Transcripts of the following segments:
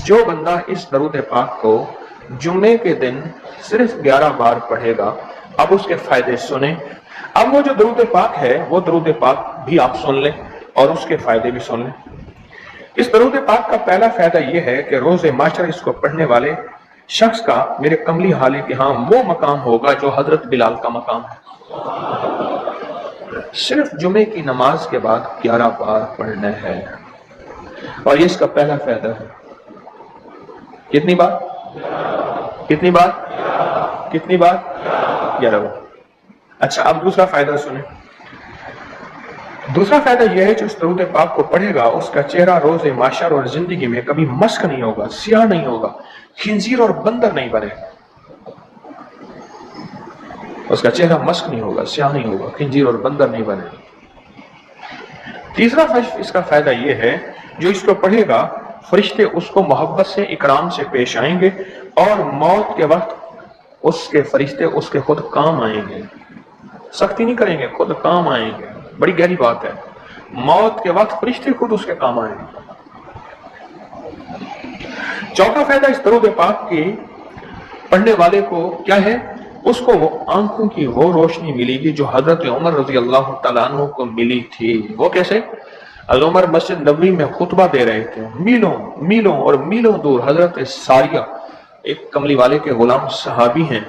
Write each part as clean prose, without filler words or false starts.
جو بندہ اس درود پاک کو جمعے کے دن صرف 11 بار پڑھے گا، اب اس کے فائدے سنیں۔ اب وہ جو درود پاک ہے وہ درود پاک بھی آپ سن لیں اور اس کے فائدے بھی سن لیں۔ اس درود پاک کا پہلا فائدہ یہ ہے کہ روز معاشر اس کو پڑھنے والے شخص کا میرے کملی حالے کے ہاں وہ مقام ہوگا جو حضرت بلال کا مقام ہے۔ صرف جمعے کی نماز کے بعد 11 بار پڑھنا ہے، اور یہ اس کا پہلا فائدہ ہے۔ کتنی بار؟ کتنی بار؟ کتنی بار؟ 11 بار۔ اچھا، اب دوسرا فائدہ سنیں۔ دوسرا فائدہ یہ ہے جو اس درود پاک کو پڑھے گا اس کا چہرہ روز معاشر اور زندگی میں کبھی مسخ نہیں ہوگا، سیاہ نہیں ہوگا، خنزیر اور بندر نہیں بنے۔ اس کا چہرہ مسخ نہیں ہوگا، سیاہ نہیں ہوگا، خنزیر اور بندر نہیں بنے۔ تیسرا اس کا فائدہ یہ ہے جو اس کو پڑھے گا فرشتے اس کو محبت سے اکرام سے پیش آئیں گے، اور موت کے وقت اس کے فرشتے اس کے خود کام آئیں گے، سختی نہیں کریں گے، خود کام آئیں گے۔ بڑی گہری بات ہے، موت کے وقت فرشتے خود اس کے کام آئیں گے۔ چوتھا فائدہ اس درود پاک کی پڑھنے والے کو کیا ہے؟ اس کو وہ آنکھوں کی وہ روشنی ملے گی جو حضرت عمر رضی اللہ تعالیٰ عنہ کو ملی تھی۔ وہ کیسے؟ عمر مسجد نبوی میں خطبہ دے رہے تھے، میلوں میلوں اور میلوں دور حضرت ساریہ ایک کملی والے کے غلام صحابی ہیں،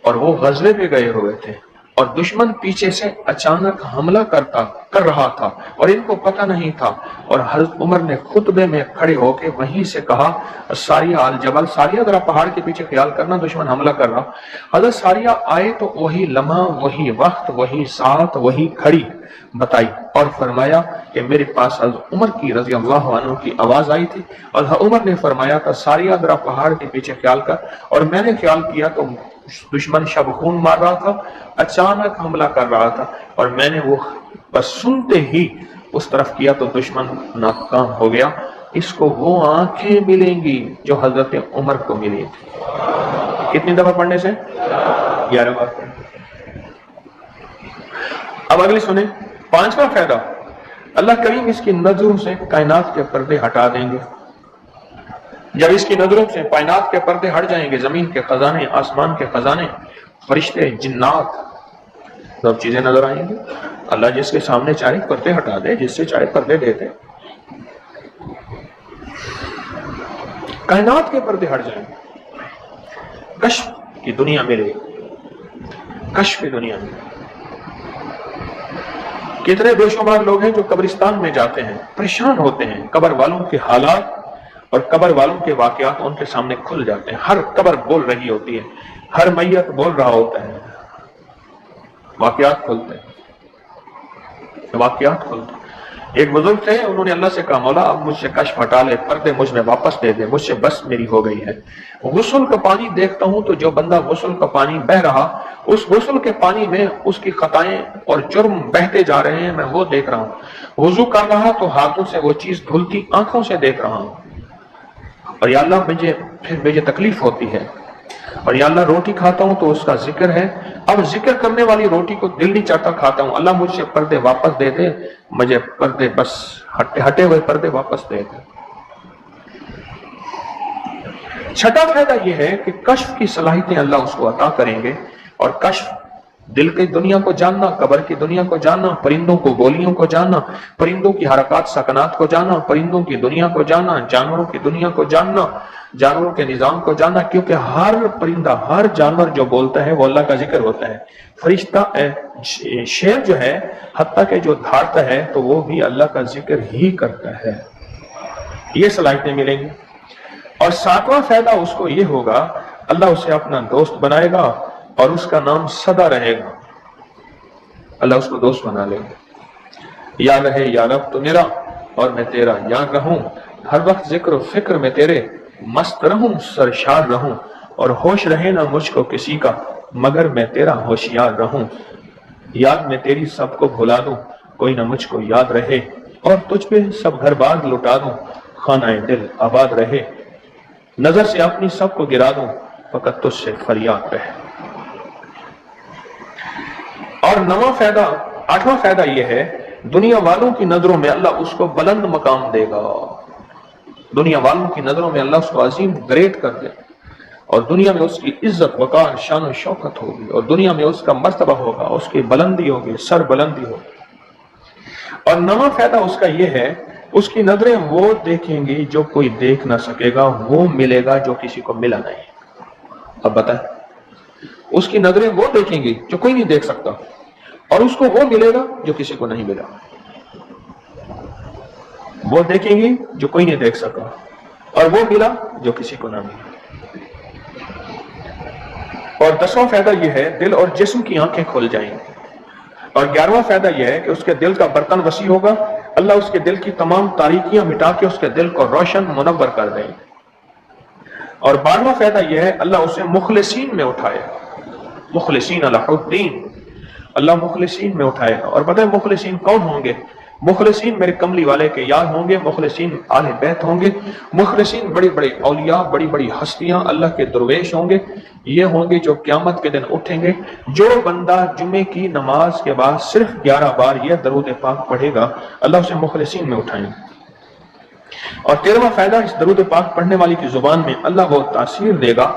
اور وہ غزوے پہ گئے ہوئے تھے، اور دشمن پیچھے سے اچانک حملہ کر رہا تھا اور ان کو پتہ نہیں تھا، اور حضرت عمر نے خطبے میں کھڑے ہو کے وہیں سے کہا ساریہ الجبل، ساریہ ذرا پہاڑ کے پیچھے خیال کرنا، دشمن حملہ کر رہا۔ حضرت ساریہ آئے تو وہی لمحہ، وہی وقت، وہی ساتھ، وہی کھڑی بتائی، اور فرمایا کہ میرے پاس حضرت عمر کی رضی اللہ عنہ کی آواز آئی تھی، اور عمر نے فرمایا تھا ساریہ ذرا پہاڑ کے پیچھے خیال کر، اور میں نے خیال کیا تو دشمن شب خون مار رہا تھا، اچانک حملہ کر رہا تھا، اور میں نے وہ بس سنتے ہی اس طرف کیا تو دشمن ناکام ہو گیا۔ اس کو وہ آنکھیں ملیں گی جو حضرت عمر کو ملی تھی۔ کتنی دفعہ پڑھنے سے؟ 11 بار پڑھنے۔ اب اگلی سنیں، پانچواں فائدہ، اللہ کریم اس کی نظروں سے کائنات کے پردے ہٹا دیں گے۔ جب اس کی نظروں سے کائنات کے پردے ہٹ جائیں گے، زمین کے خزانے، آسمان کے خزانے، فرشتے، جنات، سب چیزیں نظر آئیں گی۔ اللہ جس کے سامنے چاہے پردے ہٹا دے، جس سے چاہے پردے دے دے، کائنات کے پردے ہٹ جائیں گے۔ کشف کی دنیا ملے گی، کشف کی دنیا ملے گی۔ کتنے بے شمار لوگ ہیں جو قبرستان میں جاتے ہیں، پریشان ہوتے ہیں، قبر والوں کے حالات اور قبر والوں کے واقعات ان کے سامنے کھل جاتے ہیں۔ ہر قبر بول رہی ہوتی ہے، ہر میت بول رہا ہوتا ہے، واقعات کھلتے ہیں، واقعات کھلتے ہیں۔ ایک بزرگ تھے، انہوں نے اللہ سے کہا مولا اب مجھ سے کشف ہٹا لے، پردے مجھ میں واپس دے دے، مجھ سے بس میری ہو گئی ہے۔ غسل کا پانی دیکھتا ہوں تو جو بندہ غسل کا پانی بہ رہا، اس غسل کے پانی میں اس کی خطائیں اور جرم بہتے جا رہے ہیں، میں وہ دیکھ رہا ہوں۔ وضو کر رہا تو ہاتھوں سے وہ چیز دھلتی آنکھوں سے دیکھ رہا ہوں، اور یا اللہ مجھے تکلیف ہوتی ہے، اور یا اللہ روٹی کھاتا ہوں تو اس کا ذکر ہے، اب ذکر کرنے والی روٹی کو دل نہیں چاہتا کھاتا ہوں، اللہ مجھ سے پردے واپس دے دے، مجھے پردے بس ہٹے ہوئے پردے واپس دے دے۔ چھٹا فائدہ یہ ہے کہ کشف کی صلاحیتیں اللہ اس کو عطا کریں گے، اور کشف دل کی دنیا کو جاننا، قبر کی دنیا کو جاننا، پرندوں کو بولیوں کو جاننا، پرندوں کی حرکات سکنات کو جاننا، پرندوں کی دنیا کو جاننا، جانوروں کی دنیا کو جاننا، جانوروں کے نظام کو جاننا، کیونکہ ہر پرندہ، ہر جانور جو بولتا ہے وہ اللہ کا ذکر ہوتا ہے۔ فرشتہ شیر جو ہے حتیٰ کہ جو دھاڑتا ہے تو وہ بھی اللہ کا ذکر ہی کرتا ہے۔ یہ صلاحیتیں ملیں گی۔ اور ساتواں فائدہ اس کو یہ ہوگا، اللہ اسے اپنا دوست بنائے گا اور اس کا نام سدا رہے گا، اللہ اس کو دوست بنا لے گا۔ یا رہے یا رب تو میرا اور میں تیرا یار رہوں، ہر وقت ذکر و فکر میں تیرے مست رہوں، سرشار رہوں، اور ہوش رہے نہ مجھ کو کسی کا مگر میں تیرا ہوشیار رہوں۔ یاد میں تیری سب کو بھلا دوں، کوئی نہ مجھ کو یاد رہے، اور تجھ پہ سب گھر بار لٹا دوں، خانہ دل آباد رہے۔ نظر سے اپنی سب کو گرا دوں، فقط تجھ سے فریاد رہے۔ اور آٹھواں فائدہ یہ ہے، دنیا والوں کی نظروں میں اللہ اس کو بلند مقام دے گا۔ دنیا والوں کی نظروں میں اللہ اس کو عظیم گریٹ کر دے، اور دنیا میں اس کی عزت وقار شان و شوکت ہوگی، اور دنیا میں اس کا مرتبہ ہوگا، اس کی بلندی ہوگی، سر بلندی ہوگی۔ اور نواں فائدہ اس کا یہ ہے، اس کی نظریں وہ دیکھیں گی جو کوئی دیکھ نہ سکے گا، وہ ملے گا جو کسی کو ملا نہیں۔ اب بتائیں، اس کی نظریں وہ دیکھیں گی جو کوئی نہیں دیکھ سکتا، اور اس کو وہ ملے گا جو کسی کو نہیں ملا۔ وہ دیکھیں گی جو کوئی نہیں دیکھ سکا، اور وہ ملا جو کسی کو نہ ملا۔ اور 10واں فائدہ یہ ہے، دل اور جسم کی آنکھیں کھل جائیں گی۔ اور 11واں فائدہ یہ ہے کہ اس کے دل کا برتن وسیع ہوگا، اللہ اس کے دل کی تمام تاریکیاں مٹا کے اس کے دل کو روشن منور کر دیں گے۔ اور 12واں فائدہ یہ ہے، اللہ اسے مخلصین میں اٹھائے، مخلصین اللہ الدین، اللہ مخلصین میں اٹھائے گا۔ اور پتہ ہے مخلصین کون ہوں گے؟ مخلصین میرے کملی والے کے یار ہوں گے، مخلصین آل بیت ہوں گے، مخلصین بڑی بڑی اولیاء، بڑی بڑی ہستیاں اللہ کے درویش ہوں گے۔ یہ ہوں گے جو قیامت کے دن اٹھیں گے۔ جو بندہ جمعے کی نماز کے بعد صرف 11 بار یہ درود پاک پڑھے گا، اللہ اسے مخلصین میں اٹھائیں گے۔ اور 13واں فائدہ، اس درود پاک پڑھنے والی کی زبان میں اللہ وہ تاثیر دے گا،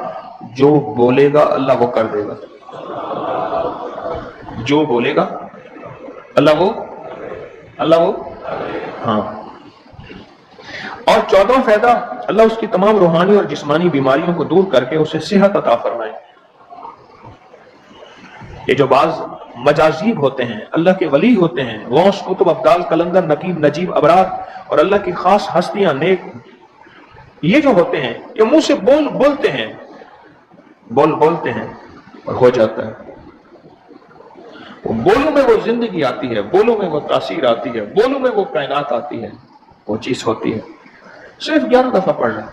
جو بولے گا اللہ وہ کر دے گا، جو بولے گا اللہ وہ ہاں۔ اور 14واں فائدہ، اللہ اس کی تمام روحانی اور جسمانی بیماریوں کو دور کر کے اسے صحت عطا فرمائے۔ یہ جو بعض مجازیب ہوتے ہیں، اللہ کے ولی ہوتے ہیں، غوث، قطب، ابدال، قلندر، نقیب، نجیب، ابرار اور اللہ کی خاص ہستیاں، نیک، یہ جو ہوتے ہیں یہ منہ سے بولتے ہیں اور ہو جاتا ہے۔ بولوں میں وہ زندگی آتی ہے، بولوں میں وہ تاثیر آتی ہے، بولوں میں وہ کائنات آتی ہے، وہ چیز ہوتی ہے۔ صرف 11 دفعہ پڑھ رہا،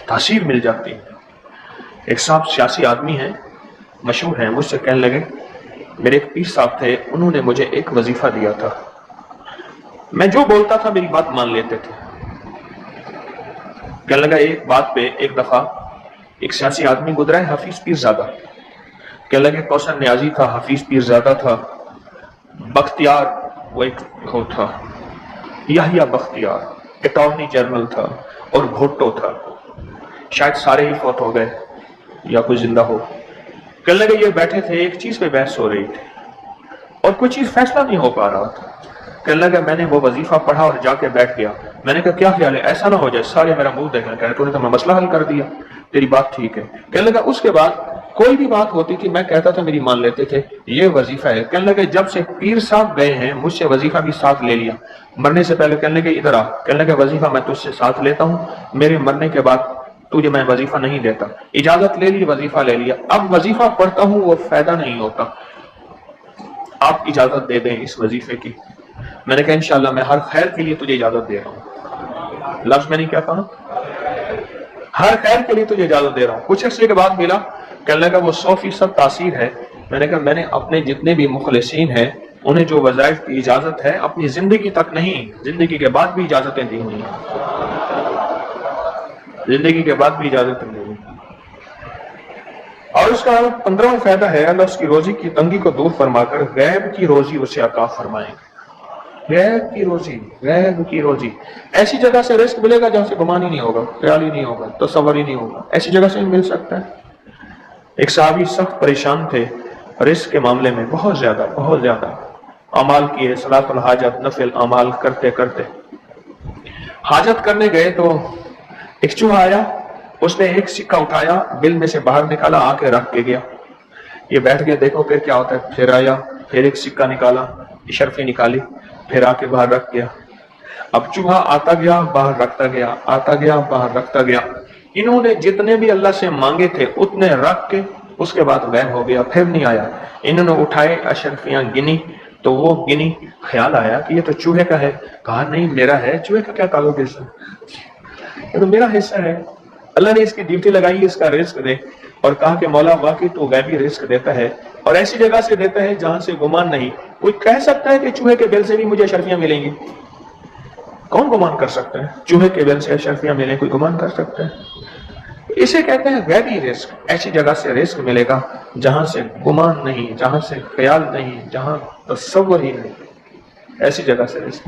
تاثیر مل جاتی ہے۔ ایک صاحب سیاسی آدمی ہیں، مشہور ہیں، مجھ سے کہنے لگے، میرے ایک پیر صاحب تھے، انہوں نے مجھے ایک وظیفہ دیا تھا، میں جو بولتا تھا میری بات مان لیتے تھے۔ کہنے لگا ایک بات پہ ایک دفعہ ایک سیاسی آدمی گزرا ہے، حفیظ پیر زادہ، کہنے لگے کوثر نیازی تھا، حفیظ پیر زادہ تھا، بختیار وہ ایک وہ تھا، یحییٰ بختیار اٹارنی جنرل تھا، اور بھٹو تھا، شاید سارے ہی فوت ہو گئے یا کوئی زندہ ہو۔ کہنے لگے یہ بیٹھے تھے، ایک چیز پہ بحث ہو رہی تھی اور کوئی چیز فیصلہ نہیں ہو پا رہا تھا۔ کہنے لگا میں نے وہ وظیفہ پڑھا اور جا کے بیٹھ گیا، میں نے کہا کیا خیال ہے، ایسا نہ ہو جائے سارے میرا منہ دیکھنا، کہہ رہے تو نے تو میں مسئلہ حل کر دیا، تیری بات ٹھیک ہے۔ کہنے لگا اس کے بعد کوئی بھی بات ہوتی تھی میں کہتا تھا میری مان لیتے تھے، یہ وظیفہ ہے۔ کہنے لگے جب سے پیر صاحب گئے ہیں مجھ سے وظیفہ بھی ساتھ لے لیا، مرنے سے پہلے کہنے لگے ادھر آ، کہنے لگے وظیفہ میں تجھ سے ساتھ لیتا ہوں، میرے مرنے کے بعد تجھے میں وظیفہ نہیں دیتا، اجازت لے لی، وظیفہ لے لیا، اب وظیفہ پڑھتا ہوں وہ فائدہ نہیں ہوتا، آپ اجازت دے دیں اس وظیفے کی۔ میں نے کہا انشاءاللہ میں ہر خیر کے لیے تجھے اجازت دے رہا ہوں، لفظ میں نہیں کیا کہا، ہر خیر کے لیے تجھے اجازت دے رہا ہوں۔ کچھ عرصے کے بعد ملا، کہنے لگا وہ 100% تاثیر ہے۔ میں نے کہا میں نے اپنے جتنے بھی مخلصین ہیں انہیں جو وظائف کی اجازت ہے اپنی زندگی تک نہیں، زندگی کے بعد بھی اجازتیں دی ہوئی ہیں، زندگی کے بعد بھی اجازتیں دی ہوئی ہیں۔ اور اس کا 15واں فائدہ ہے، اللہ اس کی روزی کی تنگی کو دور فرما کر غیب کی روزی اسے عطا فرمائیں گے۔ غیب کی روزی ایسی جگہ سے رزق ملے گا جہاں سے گمان ہی نہیں ہوگا، خیال ہی نہیں ہوگا، تصور ہی نہیں ہوگا، ایسی جگہ سے مل سکتا ہے۔ ایک صحابی سخت پریشان تھے رزق کے معاملے میں، بہت زیادہ اعمال کیے، صلاۃ الحاجت، نفل اعمال کرتے کرتے حاجت کرنے گئے تو ایک چوہا آیا، اس نے ایک سکہ اٹھایا، بل میں سے باہر نکالا، آ کے رکھ کے گیا، یہ بیٹھ گیا دیکھو پھر کیا ہوتا ہے، پھر آیا، پھر ایک سکہ نکالا، اشرفی نکالی، پھر آ کے باہر رکھ گیا۔ اب چوہا آتا گیا باہر رکھتا گیا، آتا گیا باہر رکھتا گیا، انہوں نے جتنے بھی اللہ سے مانگے تھے اتنے رکھ کے اس کے بعد غائب ہو گیا، پھر نہیں آیا۔ انہوں نے اٹھائے اشرفیاں گنی تو وہ گنی، خیال آیا کہ یہ تو چوہے کا ہے، کہا نہیں میرا ہے، چوہے کا کیا تعلق ہے، یہ تو میرا حصہ ہے۔ اللہ نے اس کی ڈیوٹی لگائی اس کا رزق دے، اور کہا کہ مولا واقعی تو غیبی رزق دیتا ہے اور ایسی جگہ سے دیتا ہے جہاں سے گمان نہیں۔ کوئی کہہ سکتا ہے کہ چوہے کے بل سے بھی مجھے اشرفیاں ملیں گی؟ کون گمان کر سکتا ہے چوہے کے بل سے اشرفیاں ملیں؟ کوئی گمان کر سکتا ہے؟ اسے کہتے ہیں غیبی رزق، ایسی جگہ سے رزق ملے گا جہاں سے گمان نہیں، جہاں سے خیال نہیں، جہاں تصور ہی نہیں، ایسی جگہ سے رزق۔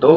2